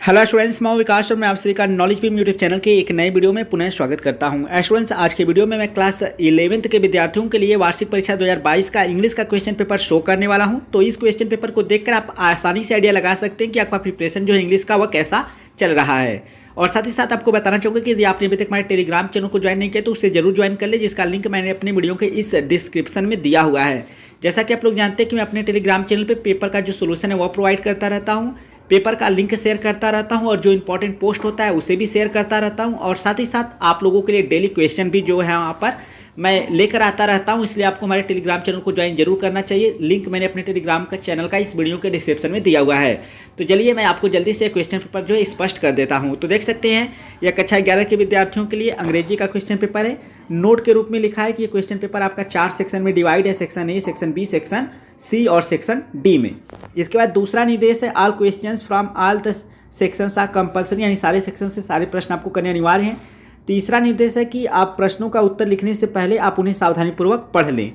Hello students, मैं विकास और मैं आप सभी का नॉलेज बीम यूट्यूब चैनल के एक नए वीडियो में पुनः स्वागत करता हूं। स्टूडेंट्स, आज के वीडियो में मैं क्लास 11th के विद्यार्थियों के लिए वार्षिक परीक्षा 2022 का इंग्लिश का क्वेश्चन पेपर शो करने वाला हूं। तो इस क्वेश्चन पेपर को देखकर आप आसानी से आइडिया लगा सकते हैं कि आपका प्रिपरेशन जो है इंग्लिश का वह कैसा चल रहा है। और साथ ही साथ आपको बताना चाहूँगा कि यदि आपने अभी तक हमारे टेलीग्राम चैनल को ज्वाइन नहीं किया तो उसे जरूर ज्वाइन कर ले, जिसका लिंक मैंने अपने वीडियो के इस डिस्क्रिप्शन में दिया हुआ है। जैसा कि आप लोग जानते हैं कि मैं अपने टेलीग्राम चैनल पर पेपर का जो सोल्यूशन है वह प्रोवाइड करता रहता हूँ, पेपर का लिंक शेयर करता रहता हूं और जो इंपॉर्टेंट पोस्ट होता है उसे भी शेयर करता रहता हूं। और साथ ही साथ आप लोगों के लिए डेली क्वेश्चन भी जो है वहाँ पर मैं लेकर आता रहता हूं, इसलिए आपको हमारे टेलीग्राम चैनल को ज्वाइन जरूर करना चाहिए। लिंक मैंने अपने टेलीग्राम का चैनल का इस वीडियो के डिस्क्रिप्शन में दिया हुआ है। तो चलिए मैं आपको जल्दी से क्वेश्चन पेपर जो है स्पष्ट कर देता हूँ। तो देख सकते हैं यह कक्षा 11 के विद्यार्थियों के लिए अंग्रेजी का क्वेश्चन पेपर है। नोट के रूप में लिखा है कि ये क्वेश्चन पेपर आपका 4 सेक्शन में डिवाइड है, section A, section B, section C और सेक्शन डी में। इसके बाद दूसरा निर्देश है all questions from all the sections are compulsory, यानी सारे सेक्शन से सारे प्रश्न आपको करने अनिवार्य हैं। तीसरा निर्देश है कि आप प्रश्नों का उत्तर लिखने से पहले आप उन्हें सावधानीपूर्वक पढ़ लें।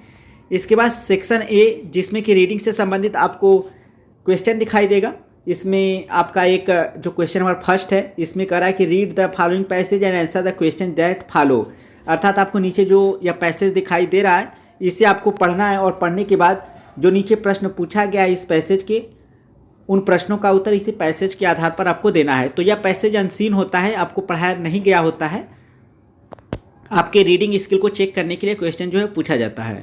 इसके बाद सेक्शन ए, जिसमें कि रीडिंग से संबंधित आपको क्वेश्चन दिखाई देगा। इसमें आपका एक जो क्वेश्चन नंबर फर्स्ट है, इसमें कह रहा है कि read the following passage and answer the question that follow. अर्थात आपको नीचे जो यह पैसेज दिखाई दे रहा है इसे आपको पढ़ना है और पढ़ने के बाद जो नीचे प्रश्न पूछा गया है इस पैसेज के, उन प्रश्नों का उत्तर इसी पैसेज के आधार पर आपको देना है। तो यह पैसेज अनसीन होता है, आपको पढ़ाया नहीं गया होता है, आपके रीडिंग स्किल को चेक करने के लिए क्वेश्चन जो है पूछा जाता है।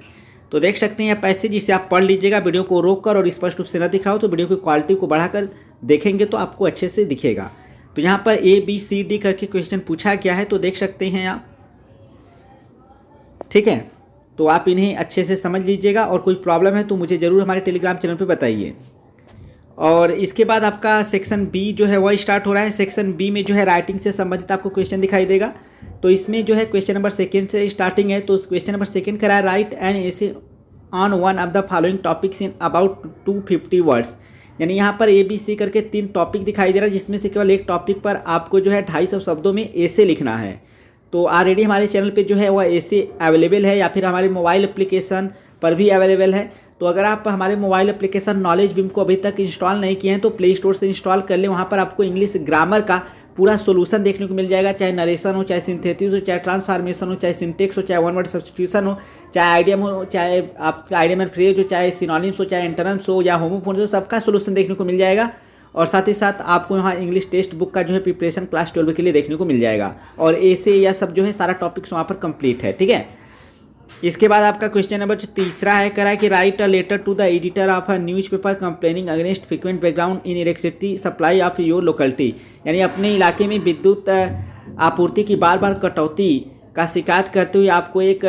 तो देख सकते हैं यह पैसेज, इसे आप पढ़ लीजिएगा। वीडियो को रोककर और स्पष्ट रूप से न दिख रहा हो तो वीडियो की क्वालिटी को बढ़ाकर देखेंगे तो आपको अच्छे से दिखेगा। तो यहाँ पर ए बी सी डी करके क्वेश्चन पूछा गया है, तो देख सकते हैं आप, ठीक है। तो आप इन्हें अच्छे से समझ लीजिएगा और कोई प्रॉब्लम है तो मुझे ज़रूर हमारे टेलीग्राम चैनल पे बताइए। और इसके बाद आपका सेक्शन बी जो है वह स्टार्ट हो रहा है। सेक्शन बी में जो है राइटिंग से संबंधित आपको क्वेश्चन दिखाई देगा। तो इसमें जो है क्वेश्चन नंबर सेकेंड से स्टार्टिंग है। तो क्वेश्चन नंबर सेकेंड करा है right an essay on one of the following topics in about 250 words. यानी यहाँ पर ए बी सी करके 3 टॉपिक दिखाई दे रहा है, जिसमें से केवल एक टॉपिक पर आपको जो है 250 शब्दों में ऐसे लिखना है। तो ऑलरेडी हमारे चैनल पे जो है वह ऐसे अवेलेबल है या फिर हमारे मोबाइल एप्लीकेशन पर भी अवेलेबल है। तो अगर आप हमारे मोबाइल एप्लीकेशन नॉलेज बीम को अभी तक इंस्टॉल नहीं किए हैं तो प्ले स्टोर से इंस्टॉल कर लें। वहाँ पर आपको इंग्लिश ग्रामर का पूरा सोल्यूशन देखने को मिल जाएगा, चाहे नरेशन हो, चाहे सिंथेसिस हो, चाहे ट्रांसफॉर्मेशन हो, चाहे सिंटेक्स हो, चाहे वन वर्ड सब्स्टिट्यूशन हो, चाहे आइडियम हो, चाहे आपका आइडियम एंड फ्रेज हो, चाहे सिनोनिम्स हो, चाहे एंटोनिम्स हो या होमोफोन्स हो, सबका सोल्यूशन देखने को मिल जाएगा। और साथ ही साथ आपको यहाँ इंग्लिश टेक्स्ट बुक का जो है प्रिपरेशन क्लास 12 के लिए देखने को मिल जाएगा। और ऐसे यह सब जो है सारा टॉपिक्स वहाँ पर कंप्लीट है, ठीक है। इसके बाद आपका क्वेश्चन नंबर जो तीसरा है, करा है कि write a letter to the editor of a newspaper complaining against frequent background in electricity supply of your locality. यानी अपने इलाके में विद्युत आपूर्ति की बार बार कटौती का शिकायत करते हुए आपको एक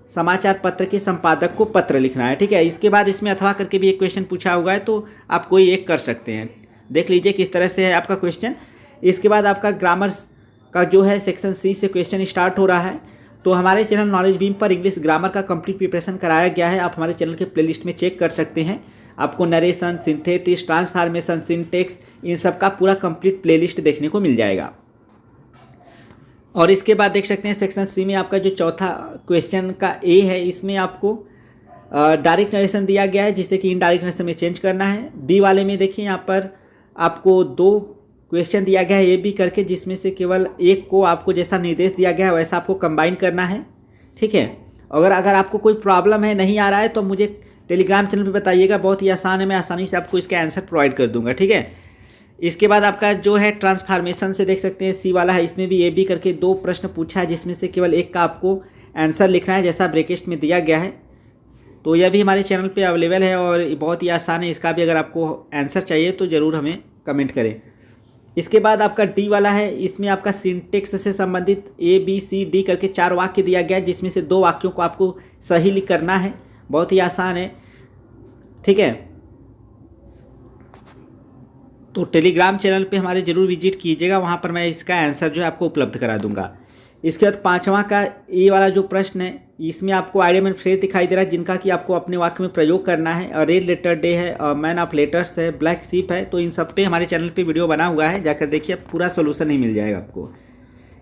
समाचार पत्र के संपादक को पत्र लिखना है, ठीक है। इसके बाद इसमें अथवा करके भी एक क्वेश्चन पूछा हुआ है, तो आप कोई एक कर सकते हैं। देख लीजिए किस तरह से है आपका क्वेश्चन। इसके बाद आपका ग्रामर का जो है सेक्शन सी से क्वेश्चन स्टार्ट हो रहा है। तो हमारे चैनल नॉलेज बीम पर इंग्लिश ग्रामर का कंप्लीट प्रिपरेशन कराया गया है, आप हमारे चैनल के प्लेलिस्ट में चेक कर सकते हैं। आपको नरेशन, सिंथेसिस, ट्रांसफॉर्मेशन, सिंटेक्स, इन सब का पूरा कंप्लीट प्लेलिस्ट देखने को मिल जाएगा। और इसके बाद देख सकते हैं सेक्शन सी में आपका जो चौथा क्वेश्चन का ए है, इसमें आपको डायरेक्ट नरेशन दिया गया है, जिससे कि इनडायरेक्ट नरेशन में चेंज करना है। बी वाले में देखिए यहाँ पर आपको 2 क्वेश्चन दिया गया है ए बी करके, जिसमें से केवल एक को आपको जैसा निर्देश दिया गया है वैसा आपको कंबाइन करना है, ठीक है। अगर आपको कोई प्रॉब्लम है, नहीं आ रहा है, तो मुझे टेलीग्राम चैनल पे बताइएगा, बहुत ही आसान है, मैं आसानी से आपको इसका आंसर प्रोवाइड कर दूंगा, ठीक है। इसके बाद आपका जो है ट्रांसफॉर्मेशन से देख सकते हैं सी वाला है, इसमें भी ए बी करके 2 प्रश्न पूछा है, जिसमें से केवल एक का आपको आंसर लिखना है जैसा ब्रैकेट में दिया गया है। तो यह भी हमारे चैनल पे अवेलेबल है और बहुत ही आसान है, इसका भी अगर आपको आंसर चाहिए तो ज़रूर हमें कमेंट करें। इसके बाद आपका डी वाला है, इसमें आपका सिंटेक्स से संबंधित ए बी सी डी करके 4 वाक्य दिया गया है, जिसमें से 2 वाक्यों को आपको सही लिख करना है, बहुत ही आसान है, ठीक है। तो टेलीग्राम चैनल पे हमारे ज़रूर विजिट कीजिएगा, वहाँ पर मैं इसका आंसर जो है आपको उपलब्ध करा दूंगा। इसके बाद 5वां का ए वाला जो प्रश्न है, इसमें आपको आइडियम एंड फ्रेज दिखाई दे रहा है, जिनका कि आपको अपने वाक्य में प्रयोग करना है। और रेड लेटर डे है, मैन ऑफ लेटर्स है, ब्लैक शीप है। तो इन सब पे हमारे चैनल पे वीडियो बना हुआ है, जाकर देखिए, पूरा सोल्यूशन ही मिल जाएगा आपको।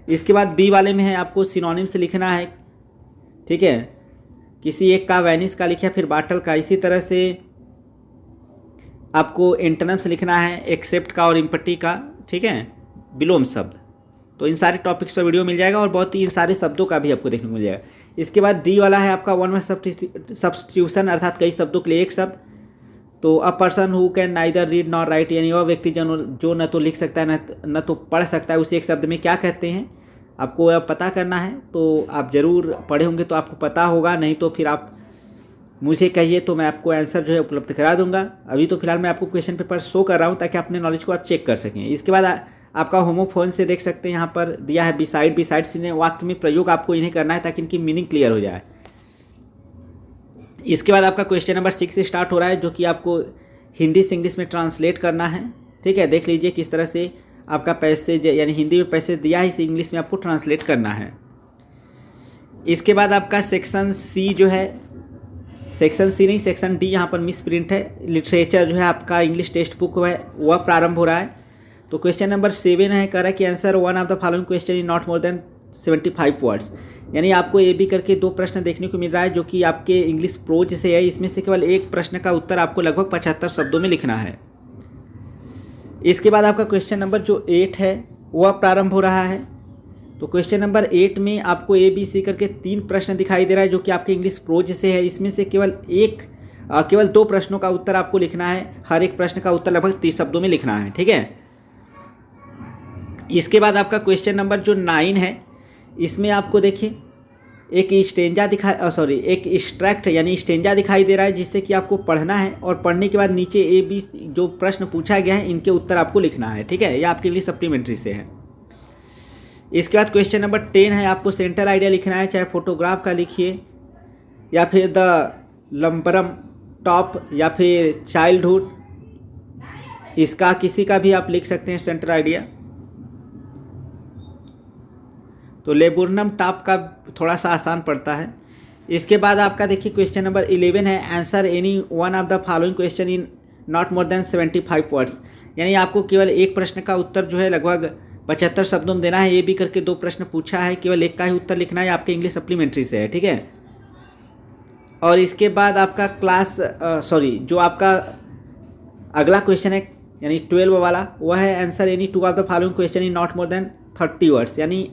इसके बाद बी वाले में है आपको सिनोनिम से लिखना है, ठीक है। किसी एक का वैनिस का लिखा, फिर बाटल का। इसी तरह से आपको एंटोनिम्स लिखना है, एक्सेप्ट का और इम्पटी का, ठीक है, विलोम शब्द। तो इन सारे टॉपिक्स पर वीडियो मिल जाएगा और बहुत ही इन सारे शब्दों का भी आपको देखने को मिल जाएगा। इसके बाद डी वाला है आपका वन वर्ड सब्स्टिट्यूशन, अर्थात कई शब्दों के लिए एक शब्द। तो a person who can neither read nor right, यानी वह व्यक्ति जो न तो लिख सकता है न तो पढ़ सकता है, उसे एक शब्द में क्या कहते हैं, आपको यह पता करना है। तो आप ज़रूर पढ़े होंगे तो आपको पता होगा, नहीं तो फिर आप मुझे कहिए तो मैं आपको आंसर जो है उपलब्ध करा दूंगा। अभी तो फिलहाल मैं आपको क्वेश्चन पेपर शो कर रहा हूँ ताकि अपने नॉलेज को आप चेक कर सकें। इसके बाद आपका होमोफोन से देख सकते हैं, यहाँ पर दिया है बिसाइड से वाक्य में प्रयोग आपको इन्हें करना है ताकि इनकी मीनिंग क्लियर हो जाए। इसके बाद आपका क्वेश्चन नंबर 6 से स्टार्ट हो रहा है, जो कि आपको हिंदी से इंग्लिश में ट्रांसलेट करना है। ठीक है, देख लीजिए किस तरह से आपका पैसेज, यानी हिंदी में पैसेज दिया है, इसे इंग्लिश में आपको ट्रांसलेट करना है। इसके बाद आपका सेक्शन सी जो है, सेक्शन सी नहीं सेक्शन डी यहाँ पर मिस प्रिंट है, लिटरेचर जो है आपका इंग्लिश टेक्स्ट बुक है वह प्रारंभ हो रहा है। तो क्वेश्चन नंबर 7 है, कह रहा है कि answer one of the following question in not more than 75 words, यानी आपको ए बी करके 2 प्रश्न देखने को मिल रहा है जो कि आपके इंग्लिश प्रोज से है। इसमें से केवल एक प्रश्न का उत्तर आपको लगभग 75 शब्दों में लिखना है। इसके बाद आपका क्वेश्चन नंबर जो 8 है वह प्रारंभ हो रहा है। तो क्वेश्चन नंबर 8 में आपको ए बी सी करके 3 प्रश्न दिखाई दे रहा है जो कि आपके इंग्लिश प्रोज से है। इसमें से केवल 2 प्रश्नों का उत्तर आपको लिखना है, हर एक प्रश्न का उत्तर लगभग 30 शब्दों में लिखना है। ठीक है, इसके बाद आपका क्वेश्चन नंबर जो 9 है, इसमें आपको देखिए एक एक्सट्रैक्ट यानी स्टेंजा दिखाई दे रहा है जिससे कि आपको पढ़ना है और पढ़ने के बाद नीचे ए बी जो प्रश्न पूछा गया है इनके उत्तर आपको लिखना है। ठीक है, ये आपके लिए सप्लीमेंट्री से है। इसके बाद क्वेश्चन नंबर 10 है, आपको सेंट्रल आइडिया लिखना है, चाहे फोटोग्राफ का लिखिए या फिर द लंबरम टॉप या फिर चाइल्डहुड, इसका किसी का भी आप लिख सकते हैं सेंट्रल आइडिया। तो लेबुरनम टॉप का थोड़ा सा आसान पड़ता है। इसके बाद आपका देखिए क्वेश्चन नंबर 11 है, answer any one of the following question in not more than 75 words, यानी आपको केवल एक प्रश्न का उत्तर जो है लगभग 75 शब्दों में देना है। ये भी करके 2 प्रश्न पूछा है, केवल एक का ही उत्तर लिखना है, आपके इंग्लिश सप्लीमेंट्री से है। ठीक है, और इसके बाद आपका जो आपका अगला क्वेश्चन है यानी 12 वाला, वह है answer any 2 of the following question in not more than 30 words, यानी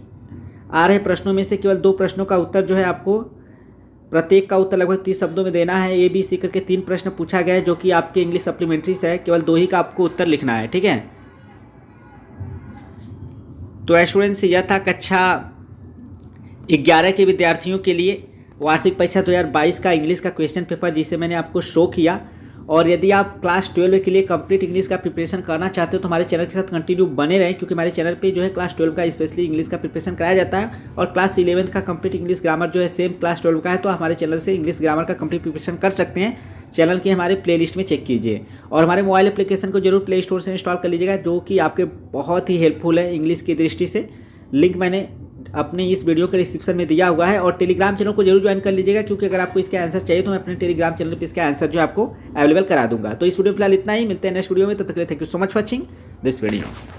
आ रहे प्रश्नों में से केवल 2 प्रश्नों का उत्तर जो है आपको प्रत्येक का उत्तर लगभग 30 शब्दों में देना है। ए बी सी करके 3 प्रश्न पूछा गया है जो कि आपके इंग्लिश सप्लीमेंट्री से है, केवल 2 ही का आपको उत्तर लिखना है। ठीक है, तो स्टूडेंट्स यह था कक्षा 11 के विद्यार्थियों के लिए वार्षिक परीक्षा 2022 का इंग्लिश का क्वेश्चन पेपर, जिसे मैंने आपको शो किया। और यदि आप क्लास 12 के लिए कंप्लीट इंग्लिश का प्रिपरेशन करना चाहते हो तो हमारे चैनल के साथ कंटिन्यू बने रहें, क्योंकि हमारे चैनल पे जो है क्लास 12 का स्पेशली इंग्लिश का प्रिपरेशन कराया जाता है। और क्लास 11 का कंप्लीट इंग्लिश ग्रामर जो है सेम क्लास 12 का है, तो हमारे चैनल से इंग्लिश ग्रामर का कंप्लीट प्रिपरेशन कर सकते हैं। चैनल के हमारे प्लेलिस्ट में चेक कीजिए और हमारे मोबाइल एप्लीकेशन को जरूर प्ले स्टोर से इंस्टॉल कर लीजिएगा, जो कि आपके बहुत ही हेल्पफुल है इंग्लिश की दृष्टि से। लिंक मैंने अपने इस वीडियो के डिस्क्रिप्शन में दिया हुआ है। और टेलीग्राम चैनल को जरूर ज्वाइन कर लीजिएगा, क्योंकि अगर आपको इसका आंसर चाहिए तो मैं अपने टेलीग्राम चैनल पर इसका आंसर जो है आपको अवेलेबल करा दूंगा। तो इस वीडियो में फिलहाल इतना ही, मिलते हैं नेक्स्ट वीडियो में, तब तक के लिए thank you so much for watching this video.